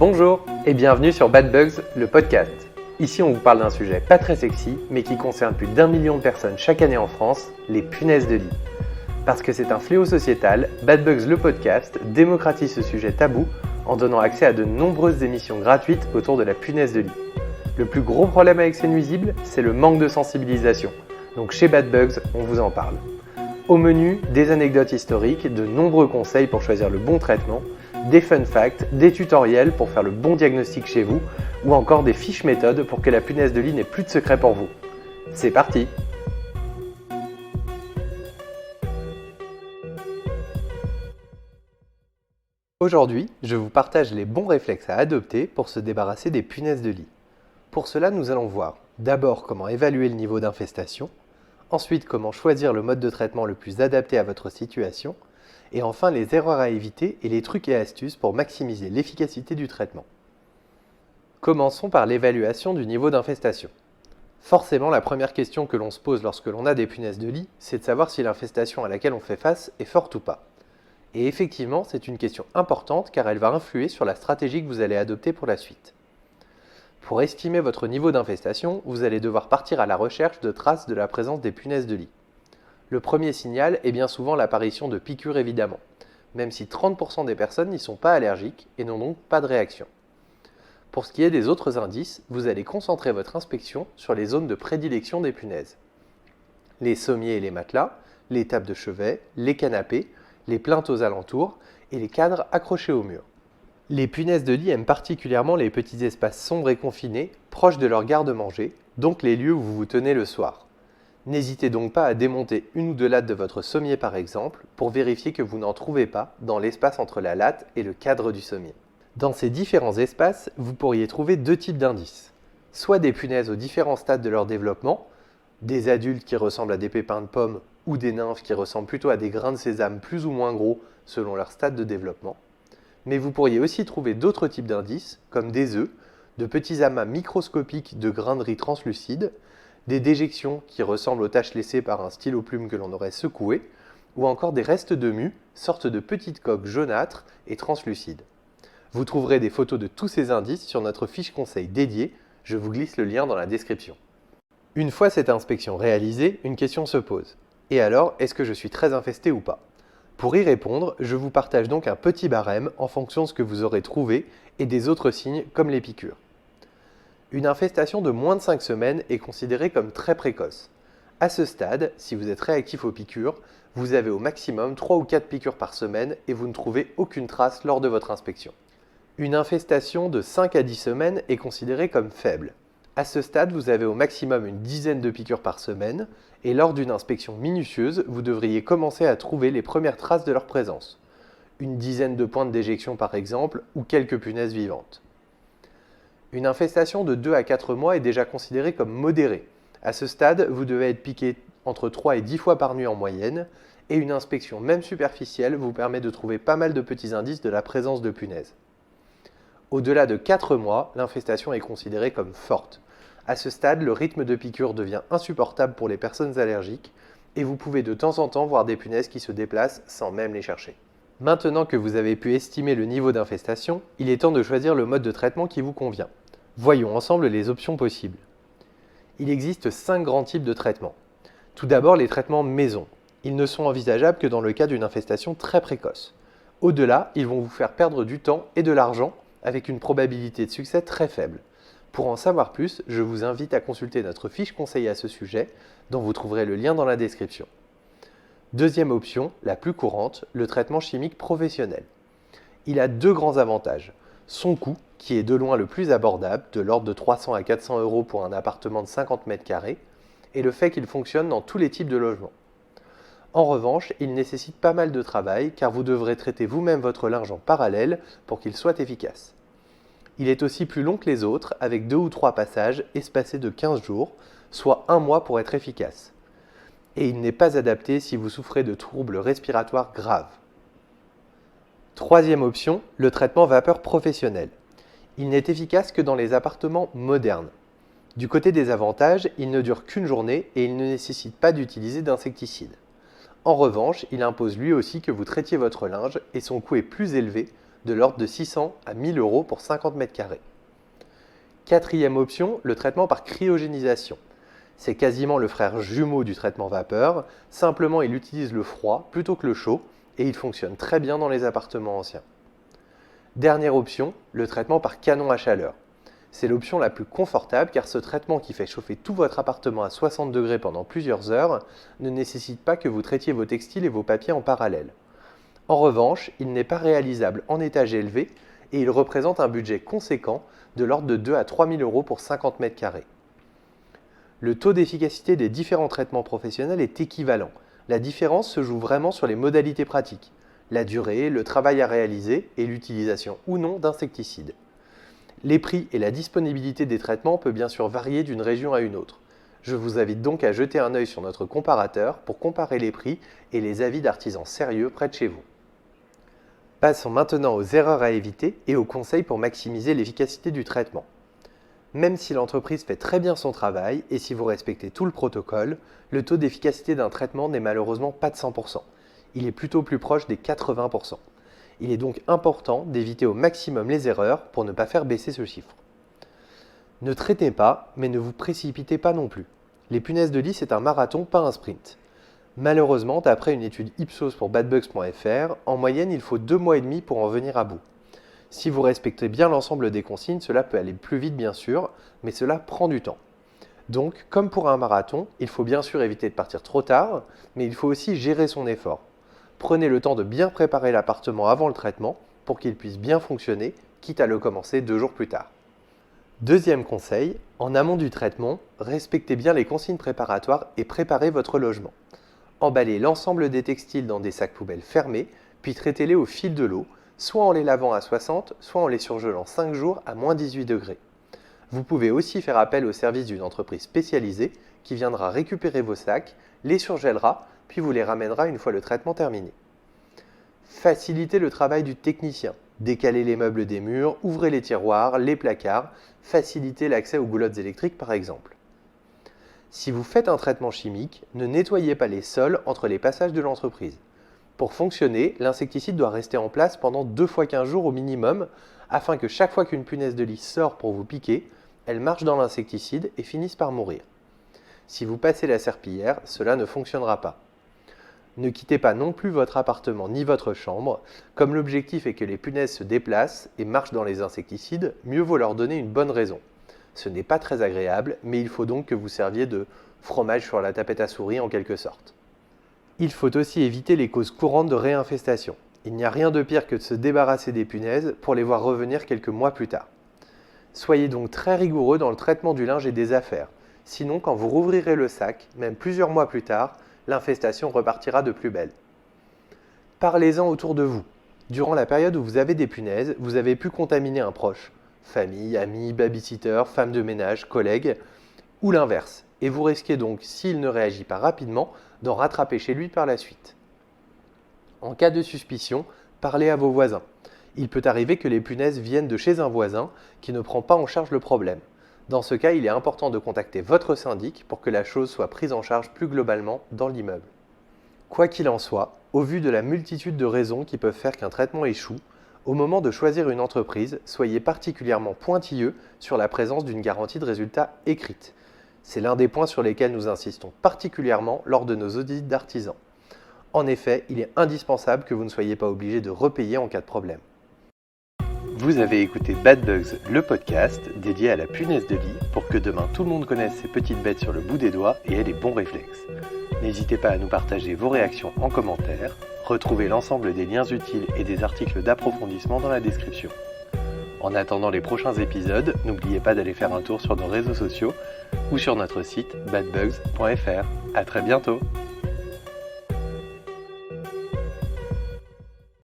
Bonjour et bienvenue sur Bad Bugs, le podcast. Ici on vous parle d'un sujet pas très sexy, mais qui concerne plus d'1 million de personnes chaque année en France, les punaises de lit. Parce que c'est un fléau sociétal, Bad Bugs, le podcast, démocratise ce sujet tabou en donnant accès à de nombreuses émissions gratuites autour de la punaise de lit. Le plus gros problème avec ces nuisibles, c'est le manque de sensibilisation. Donc chez Bad Bugs, on vous en parle. Au menu, des anecdotes historiques, de nombreux conseils pour choisir le bon traitement, des fun facts, des tutoriels pour faire le bon diagnostic chez vous, ou encore des fiches méthodes pour que la punaise de lit n'ait plus de secret pour vous. C'est parti! Aujourd'hui, je vous partage les bons réflexes à adopter pour se débarrasser des punaises de lit. Pour cela, nous allons voir d'abord comment évaluer le niveau d'infestation, ensuite comment choisir le mode de traitement le plus adapté à votre situation, et enfin les erreurs à éviter et les trucs et astuces pour maximiser l'efficacité du traitement. Commençons par l'évaluation du niveau d'infestation. Forcément, la première question que l'on se pose lorsque l'on a des punaises de lit, c'est de savoir si l'infestation à laquelle on fait face est forte ou pas. Et effectivement, c'est une question importante car elle va influer sur la stratégie que vous allez adopter pour la suite. Pour estimer votre niveau d'infestation, vous allez devoir partir à la recherche de traces de la présence des punaises de lit. Le premier signal est bien souvent l'apparition de piqûres évidemment, même si 30% des personnes n'y sont pas allergiques et n'ont donc pas de réaction. Pour ce qui est des autres indices, vous allez concentrer votre inspection sur les zones de prédilection des punaises. Les sommiers et les matelas, les tables de chevet, les canapés, les plinthes aux alentours et les cadres accrochés au mur. Les punaises de lit aiment particulièrement les petits espaces sombres et confinés, proches de leur garde-manger, donc les lieux où vous vous tenez le soir. N'hésitez donc pas à démonter une ou deux lattes de votre sommier par exemple, pour vérifier que vous n'en trouvez pas dans l'espace entre la latte et le cadre du sommier. Dans ces différents espaces, vous pourriez trouver deux types d'indices. Soit des punaises aux différents stades de leur développement, des adultes qui ressemblent à des pépins de pommes ou des nymphes qui ressemblent plutôt à des grains de sésame plus ou moins gros selon leur stade de développement. Mais vous pourriez aussi trouver d'autres types d'indices, comme des œufs, de petits amas microscopiques de grains de riz translucides, des déjections qui ressemblent aux taches laissées par un stylo plume que l'on aurait secoué, ou encore des restes de mue, sortes de petites coques jaunâtres et translucides. Vous trouverez des photos de tous ces indices sur notre fiche conseil dédiée, je vous glisse le lien dans la description. Une fois cette inspection réalisée, une question se pose. Et alors, est-ce que je suis très infesté ou pas ? Pour y répondre, je vous partage donc un petit barème en fonction de ce que vous aurez trouvé et des autres signes comme les piqûres. Une infestation de moins de 5 semaines est considérée comme très précoce. À ce stade, si vous êtes réactif aux piqûres, vous avez au maximum 3 ou 4 piqûres par semaine et vous ne trouvez aucune trace lors de votre inspection. Une infestation de 5 à 10 semaines est considérée comme faible. À ce stade, vous avez au maximum une dizaine de piqûres par semaine et lors d'une inspection minutieuse, vous devriez commencer à trouver les premières traces de leur présence. Une dizaine de points de déjection par exemple ou quelques punaises vivantes. Une infestation de 2 à 4 mois est déjà considérée comme modérée. À ce stade, vous devez être piqué entre 3 et 10 fois par nuit en moyenne et une inspection même superficielle vous permet de trouver pas mal de petits indices de la présence de punaises. Au-delà de 4 mois, l'infestation est considérée comme forte. À ce stade, le rythme de piqûre devient insupportable pour les personnes allergiques et vous pouvez de temps en temps voir des punaises qui se déplacent sans même les chercher. Maintenant que vous avez pu estimer le niveau d'infestation, il est temps de choisir le mode de traitement qui vous convient. Voyons ensemble les options possibles. Il existe 5 grands types de traitements. Tout d'abord, les traitements maison. Ils ne sont envisageables que dans le cas d'une infestation très précoce. Au-delà, ils vont vous faire perdre du temps et de l'argent avec une probabilité de succès très faible. Pour en savoir plus, je vous invite à consulter notre fiche conseil à ce sujet, dont vous trouverez le lien dans la description. Deuxième option, la plus courante, le traitement chimique professionnel. Il a 2 grands avantages. Son coût, qui est de loin le plus abordable, de l'ordre de 300 à 400 € pour un appartement de 50 m², et le fait qu'il fonctionne dans tous les types de logements. En revanche, il nécessite pas mal de travail car vous devrez traiter vous-même votre linge en parallèle pour qu'il soit efficace. Il est aussi plus long que les autres avec 2 ou 3 passages espacés de 15 jours, soit 1 mois pour être efficace. Et il n'est pas adapté si vous souffrez de troubles respiratoires graves. Troisième option, le traitement vapeur professionnel. Il n'est efficace que dans les appartements modernes. Du côté des avantages, il ne dure qu'une journée et il ne nécessite pas d'utiliser d'insecticides. En revanche, il impose lui aussi que vous traitiez votre linge et son coût est plus élevé, de l'ordre de 600 à 1000 euros pour 50 m². Quatrième option, le traitement par cryogénisation. C'est quasiment le frère jumeau du traitement vapeur, simplement il utilise le froid plutôt que le chaud et il fonctionne très bien dans les appartements anciens. Dernière option, le traitement par canon à chaleur. C'est l'option la plus confortable car ce traitement qui fait chauffer tout votre appartement à 60 degrés pendant plusieurs heures ne nécessite pas que vous traitiez vos textiles et vos papiers en parallèle. En revanche, il n'est pas réalisable en étage élevé et il représente un budget conséquent de l'ordre de 2 à 3 000 euros pour 50 m². Le taux d'efficacité des différents traitements professionnels est équivalent. La différence se joue vraiment sur les modalités pratiques, la durée, le travail à réaliser et l'utilisation ou non d'insecticides. Les prix et la disponibilité des traitements peuvent bien sûr varier d'une région à une autre. Je vous invite donc à jeter un œil sur notre comparateur pour comparer les prix et les avis d'artisans sérieux près de chez vous. Passons maintenant aux erreurs à éviter et aux conseils pour maximiser l'efficacité du traitement. Même si l'entreprise fait très bien son travail et si vous respectez tout le protocole, le taux d'efficacité d'un traitement n'est malheureusement pas de 100%. Il est plutôt plus proche des 80%. Il est donc important d'éviter au maximum les erreurs pour ne pas faire baisser ce chiffre. Ne traitez pas, mais ne vous précipitez pas non plus. Les punaises de lit, c'est un marathon, pas un sprint. Malheureusement, d'après une étude Ipsos pour badbugs.fr, en moyenne, il faut 2 mois et demi pour en venir à bout. Si vous respectez bien l'ensemble des consignes, cela peut aller plus vite bien sûr, mais cela prend du temps. Donc, comme pour un marathon, il faut bien sûr éviter de partir trop tard, mais il faut aussi gérer son effort. Prenez le temps de bien préparer l'appartement avant le traitement pour qu'il puisse bien fonctionner, quitte à le commencer 2 jours plus tard. Deuxième conseil, en amont du traitement, respectez bien les consignes préparatoires et préparez votre logement. Emballez l'ensemble des textiles dans des sacs poubelles fermés, puis traitez-les au fil de l'eau, soit en les lavant à 60, soit en les surgelant 5 jours à moins 18 degrés. Vous pouvez aussi faire appel au service d'une entreprise spécialisée qui viendra récupérer vos sacs, les surgèlera, puis vous les ramènera une fois le traitement terminé. Facilitez le travail du technicien. Décalez les meubles des murs, ouvrez les tiroirs, les placards, facilitez l'accès aux goulottes électriques par exemple. Si vous faites un traitement chimique, ne nettoyez pas les sols entre les passages de l'entreprise. Pour fonctionner, l'insecticide doit rester en place pendant 2 fois 15 jours au minimum, afin que chaque fois qu'une punaise de lit sort pour vous piquer, elle marche dans l'insecticide et finisse par mourir. Si vous passez la serpillière, cela ne fonctionnera pas. Ne quittez pas non plus votre appartement ni votre chambre. Comme l'objectif est que les punaises se déplacent et marchent dans les insecticides, mieux vaut leur donner une bonne raison. Ce n'est pas très agréable, mais il faut donc que vous serviez de fromage sur la tapette à souris en quelque sorte. Il faut aussi éviter les causes courantes de réinfestation. Il n'y a rien de pire que de se débarrasser des punaises pour les voir revenir quelques mois plus tard. Soyez donc très rigoureux dans le traitement du linge et des affaires. Sinon, quand vous rouvrirez le sac, même plusieurs mois plus tard, l'infestation repartira de plus belle. Parlez-en autour de vous. Durant la période où vous avez des punaises, vous avez pu contaminer un proche, famille, amis, babysitter, femme de ménage, collègue, ou l'inverse. Et vous risquez donc, s'il ne réagit pas rapidement, d'en rattraper chez lui par la suite. En cas de suspicion, parlez à vos voisins. Il peut arriver que les punaises viennent de chez un voisin qui ne prend pas en charge le problème. Dans ce cas, il est important de contacter votre syndic pour que la chose soit prise en charge plus globalement dans l'immeuble. Quoi qu'il en soit, au vu de la multitude de raisons qui peuvent faire qu'un traitement échoue, au moment de choisir une entreprise, soyez particulièrement pointilleux sur la présence d'une garantie de résultat écrite. C'est l'un des points sur lesquels nous insistons particulièrement lors de nos audits d'artisans. En effet, il est indispensable que vous ne soyez pas obligé de repayer en cas de problème. Vous avez écouté Bad Bugs, le podcast dédié à la punaise de lit pour que demain tout le monde connaisse ces petites bêtes sur le bout des doigts et ait les bons réflexes. N'hésitez pas à nous partager vos réactions en commentaire. Retrouvez l'ensemble des liens utiles et des articles d'approfondissement dans la description. En attendant les prochains épisodes, n'oubliez pas d'aller faire un tour sur nos réseaux sociaux ou sur notre site badbugs.fr. À très bientôt!